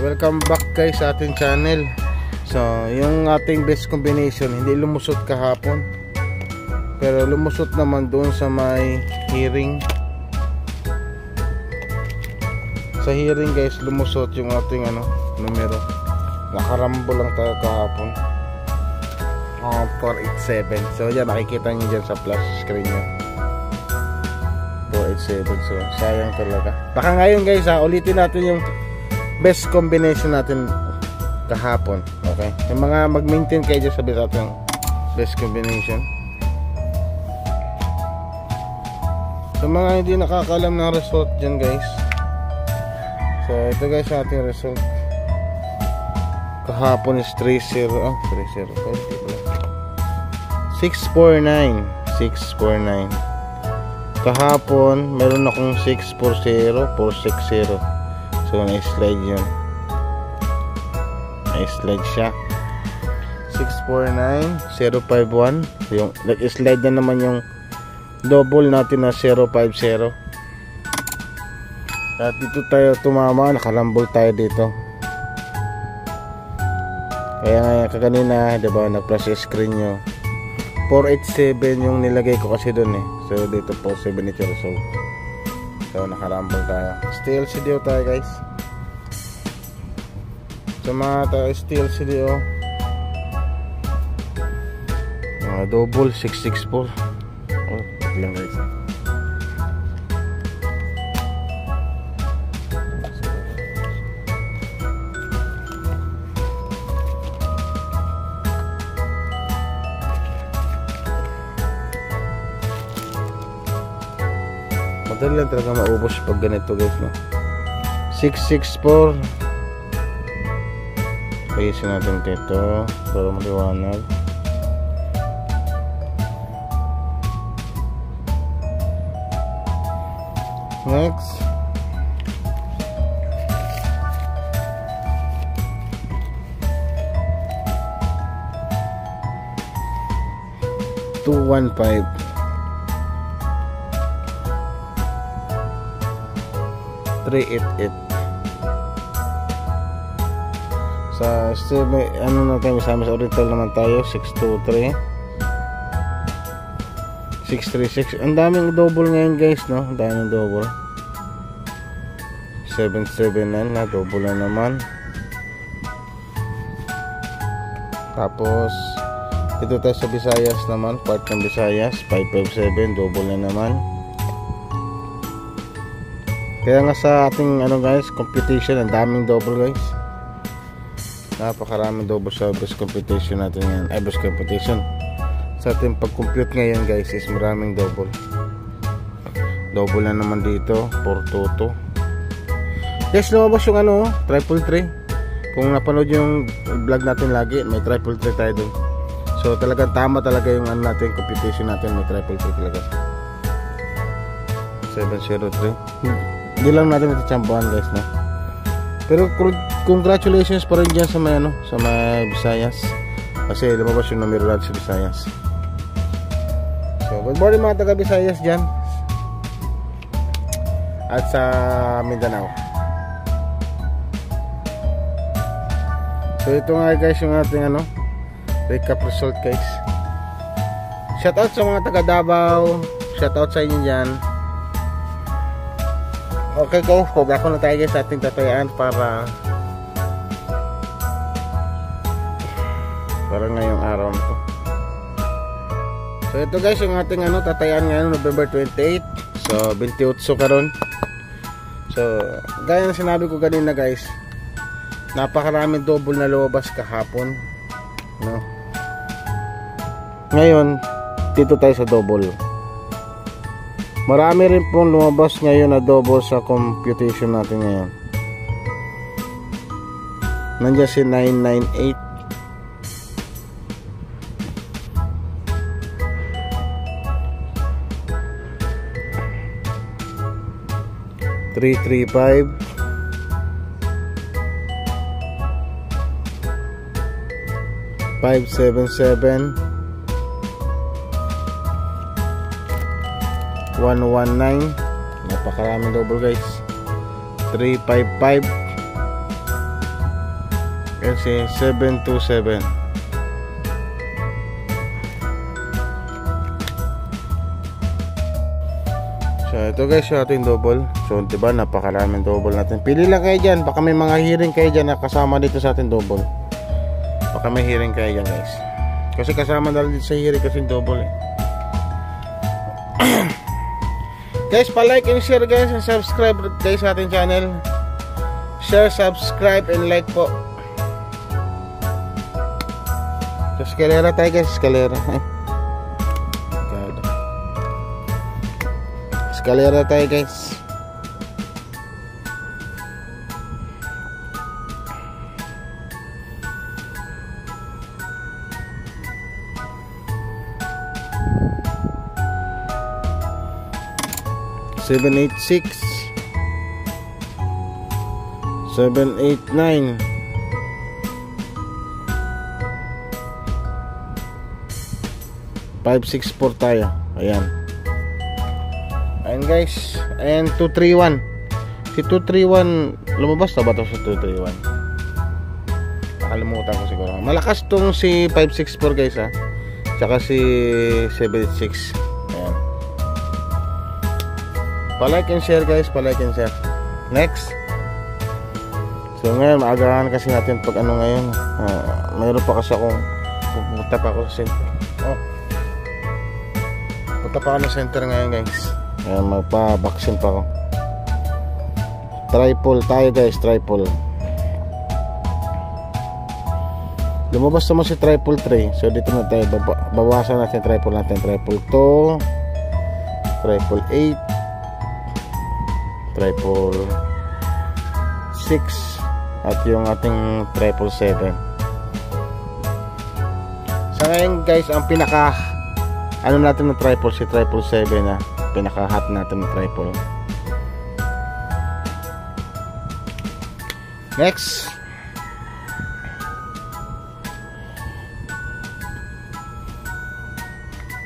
welcome back guys sa ating channel. So, yung ating best combination hindi lumusot kahapon, pero lumusot naman doon sa may hearing. Sa hearing guys, lumusot yung ating numero. Nakarambo lang tayo kahapon, 487. So yan, makikita nyo dyan sa flash screen nyo, 487. So sayang talaga. Baka ngayon guys ulitin natin yung best combination natin kahapon. Okay, yung mga mag-maintain kayo dyan, sabi natin best combination. So mga hindi nakakalam ng result dyan guys, so ito guys ang ating result kahapon is 649. Kahapon meron akong 640, 460. So na-slide yun, na-slide siya. 649, 051. Yung nag-slide na naman yung double natin na 050. At dito tayo tumama, nakalambol tayo dito. Kaya nga kaganina, diba, nag-flash screen nyo 487 yung nilagay ko kasi dun eh. So dito po 72. So nakarambol tayo. Steel CDO tayo guys. So mga tayo steel CDO, double 664. Oh, lang guys. Madali lang talaga maubos pag ganito guys, no? 664. Payisin natin dito para maliwanag. Next, $215. $388. Sa natin, sa oriental naman tayo, 623, 636. Ang daming double ngayon guys, no? Ang daming double. 779 na double na naman. Tapos ito tayo sa Visayas naman, part ng Visayas, 557 double na naman. Kaya nga sa ating guys, computation, ang daming double guys. Napakaraming double sa best computation natin yan. Ay, best computation sa ating pag-compute ngayon guys is maraming double. Double na naman dito, 422. Yes, lumabas yung 333. Kung napanood yung vlog natin lagi, may 333 tayo dun. So talagang tama talaga yung natin, computation natin, may 333 talaga. 703. Hindi lang natin ito champuan guys, no? Pero congratulations pa rin dyan sa may sa may Visayas, kasi lumabas yung numero natin sa Visayas. So good morning mga taga Visayas dyan at sa Mindanao. So ito nga guys yung ating recap result guys. Shoutout sa mga taga Davao, shoutout sa inyo dyan. Okay guys, ako na tayo guys sa ating tatayaan para ngayong araw na to. So ito guys yung ating tatayaan ngayon, November 28. So 28 karon. So gaya ng sinabi ko kanina guys, napakaraming double na lumabas kahapon, no? Ngayon dito tayo sa double. Marami rin pong lumabas ngayon na double sa computation natin ngayon. Nandiyan si 998, 335, 577, 119. Napakaraming double guys. 355, Yan si 727. So ito guys yung ating double. So diba napakaraming double natin. Pili lang kayo dyan. Baka may mga hearing kayo dyan na kasama dito sa ating double. Baka may hearing kayo dyan guys. Kasi kasama na dito sa hearing kasi double eh. Guys, pa-like and share guys, and subscribe guys sa ating channel. Share, subscribe, and like po. So, eskalera tayo guys, eskalera. Eskalera tayo guys. Seven, 8, 6 7, 8, 9 5, 6, 4 tayo. Ayan. Ayan guys. Ayan 231. Si 231 lumabas na ba ito sa 231? Nakalimutan ko siguro. Malakas tong si 564 guys ha. Tsaka si 76. Ayan. Pa-like and share guys, pa-like and share. Next. So ngayon, maagahan kasi natin pag ano ngayon. Mayroon pa kasi akong pupunta pa ako sa center. Punta pa ako sa center ngayon guys. Magpa-vaccine pa ako. Triple tayo guys, triple. Lumabas naman si triple 3. So dito na tayo, bawasan natin triple natin. Triple 2, triple 8, triple 6 at yung ating triple 7. Sa ngayon guys, ang pinaka ano natin ng triple, si triple 7 na pinaka hot natin ng triple. Next,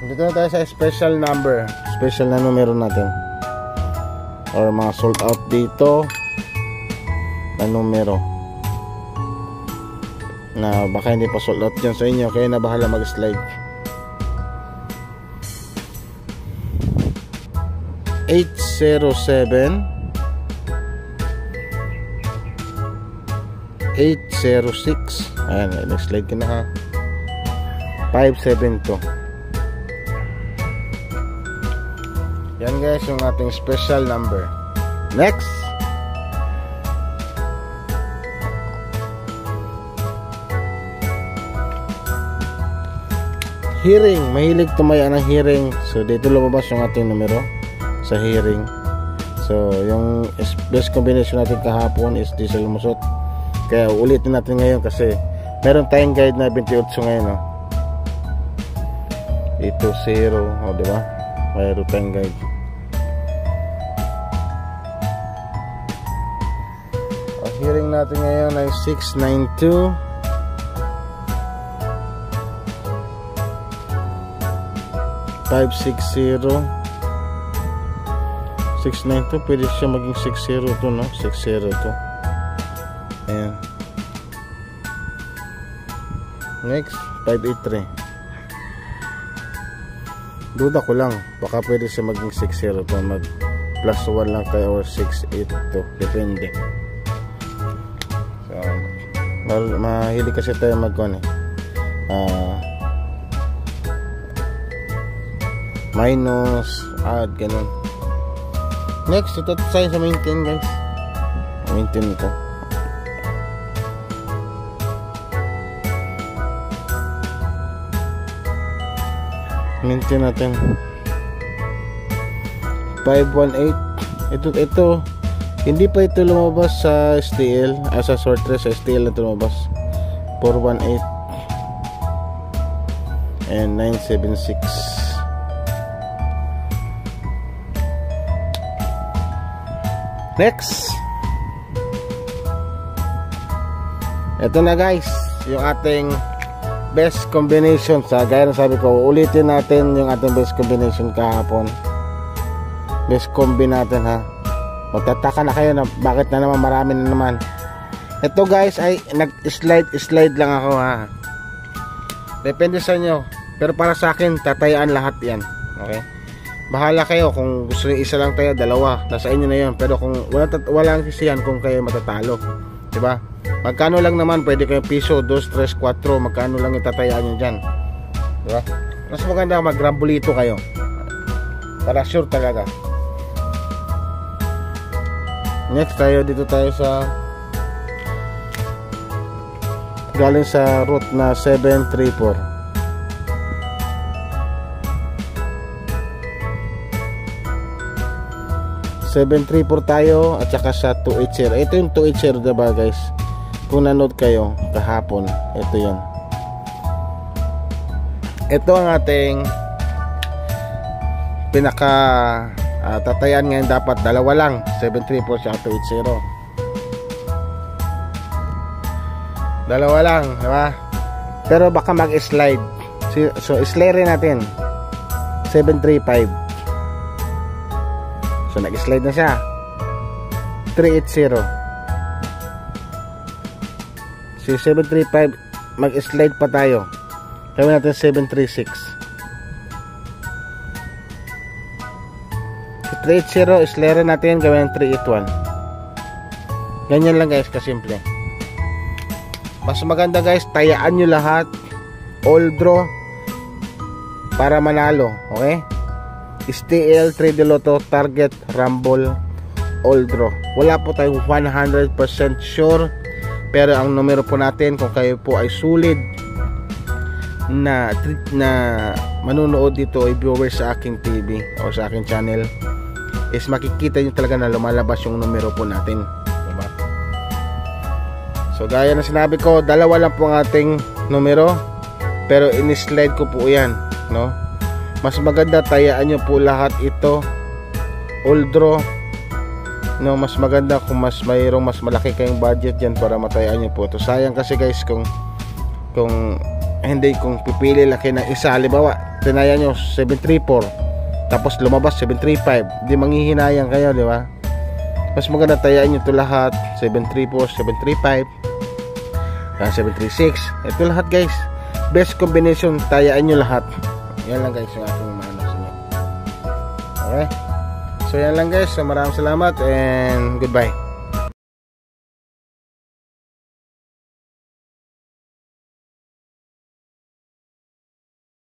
dito na tayo sa special number, special na numero natin or mga sold out dito na numero na baka hindi pa sold out dyan sa inyo, kaya na bahala mag slide. 807 806. Ayan, next slide ka na ha. 572. Yan guys yung ating special number. Next, hearing. Mahilig tumaya ng hearing. So dito lumabas yung ating numero sa hearing. So yung best combination natin kahapon is di sa lumusot. Kaya ulitin natin ngayon kasi meron tayong guide na 28 ngayon, no? 820, diba? Mayroon tayong guide. Ang hearing natin ngayon ay 692 560 692. Pwede siya maging 602, no? 602. Ayan. Next, 583. Duda ko lang, baka pwede siya maging 602, mag plus 1 lang tayo or 682, depende. So mahilig kasi tayo mag-on minus, add, ganun. Next, ito tayo sa maintain guys. Maintain ito. Maintain natin 518. Ito hindi pa ito lumabas sa STL, sa sortress. Sa STL na ito lumabas. 418 and 976. Next, ito na guys yung ating best combination. Sa gaya ng sabi ko, ulitin natin yung ating best combination kahapon. Best combi natin ha. Magtataka na kayo na bakit na naman marami na naman. Ito guys ay nag-slide lang ako ha. Depende sa inyo. Pero para sa akin, tatayaan lahat yan. Okay? Bahala kayo kung gusto niyo isa lang tayo, dalawa. Nasa inyo na yun. Pero kung walang sisiyan kung kayo matatalo. Diba? Magkano lang naman, pwede kayo piso, 2, 3, 4. Magkano lang itatayaan nyo dyan. Diba? Mas maganda mag-rambolito kayo. Para sure talaga. Next dito tayo sa galing sa route na 734. 734 tayo at saka sa 280. Ito yung 280, diba guys? Kung nanood kayo kahapon, ito yun. Ito ang ating pinaka tatayan ngayon. Dapat dalawa lang, 734 sa 280. Dalawa lang, diba? Pero baka mag-slide. So slide rin natin 735. So nag-slide na siya 380. Si 735 mag-slide pa tayo. Gawin natin 736. Si 380 slide natin, gawin ng 381. Ganyan lang guys, kasimple. Mas maganda guys, tayaan nyo lahat, all draw para manalo. Okay? STL, 3D Lotto, Target, Rumble, all draw. Wala po tayong 100% sure, pero ang numero po natin, kung kayo po ay sulit na manunood dito, ay viewers sa aking TV o sa aking channel, is makikita nyo talaga na lumalabas yung numero po natin. Diba? So gaya na sinabi ko, dalawa lang po ang ating numero, pero in-slide ko po yan, no? Mas maganda tayaan nyo po lahat ito, all draw, no? Mas maganda kung mayroong mas malaki kayong budget yan para matayaan nyo po ito. Sayang kasi guys kung pipili laki ng isa. Halimbawa tinaya nyo 734 tapos lumabas 735, di manghihinayang kayo, di ba? Mas maganda tayaan nyo ito lahat, 734, 735, 736, ito lahat guys. Best combination, tayaan nyo lahat. Yan lang guys yung aking umano sa inyo. Okay? So yan lang guys. So maraming salamat and goodbye.